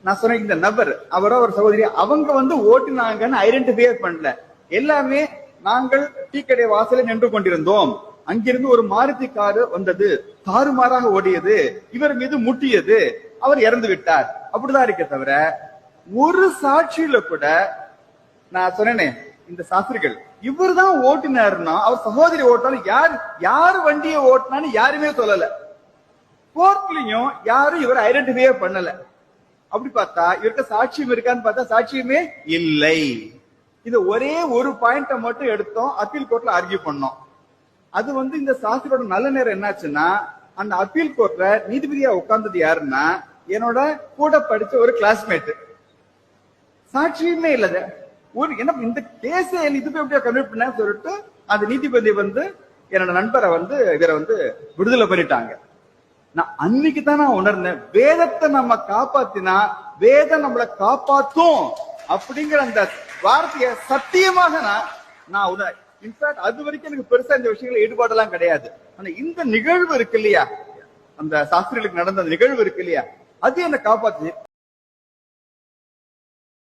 நான் சொன்னேன் இந்த நபர் அவரோ ஒரு சகோதரி அவங்க ஓட்டினாங்கன்னு ஐடென்டிஃபை பண்ணல. எல்லாமே நாங்கள் டீ கடை வாசலில் நின்று கொண்டிருந்தோம், அங்கிருந்து ஒரு மாருதி காரு வந்தது, தாறுமாறாக ஓடியது, இவர் மீது முட்டியது, அவர் இறந்து விட்டார், அப்படிதான் இருக்க தவிர ஒரு சாட்சியில கூட நான் சொன்னேனே இந்த சாஸ்திரிகள் இவர் தான் ஓட்டினாருன்னா அவர் சகோதரி ஓட்டினாலும் யார் வண்டியை ஓட்டினான்னு யாருமே சொல்லல. கோர்ட்லயும் யாரும் இவர் ஐடென்டிஃபை பண்ணல. அப்படி பார்த்தா இவருக்கு சாட்சியம் இருக்கான்னு பார்த்தா சாட்சியமே இல்லை. இது ஒரே ஒரு பாயிண்ட மட்டும் எடுத்தோம், அப்பீல் கோர்ட்ல ஆர்கியூ பண்ணோம். அது இந்த சாஸ்திரியோட நல்ல நேரம் என்னாச்சுன்னா, அந்த அப்பீல் கோர்ட்ல நீதிபதியா உட்கார்ந்தது யாருன்னா என்னோட கூட படிச்ச ஒரு கிளாஸ்மேட். சாட்சியுமே இல்லது. என்ன இந்த கேஸ நீதிபதி எப்படியா கன்வெர்ட் பண்ண சொல்லிட்டு அந்த நீதிபதி என்னோட நண்பரை இவரை விடுதலை பண்ணிட்டாங்க. நான் அன்னைக்கு தான் நான் உணர்ந்தேன், வேதத்தை நம்ம காப்பாத்தினா வேதம் நம்மளை காப்பாத்தும் அப்படிங்கிற அந்த வார்த்தையை சத்தியமாக நான் உணர். இன்ஃபேக்ட் அது வரைக்கும் எனக்கு பெருசா இந்த விஷயங்கள ஈடுபாடெல்லாம் கிடையாது. ஆனா இந்த நிகழ்வு இருக்கு இல்லையா, அந்த சாஸ்திரிகளுக்கு நடந்த நிகழ்வு இருக்கு இல்லையா, அது என்ன காப்பாத்து.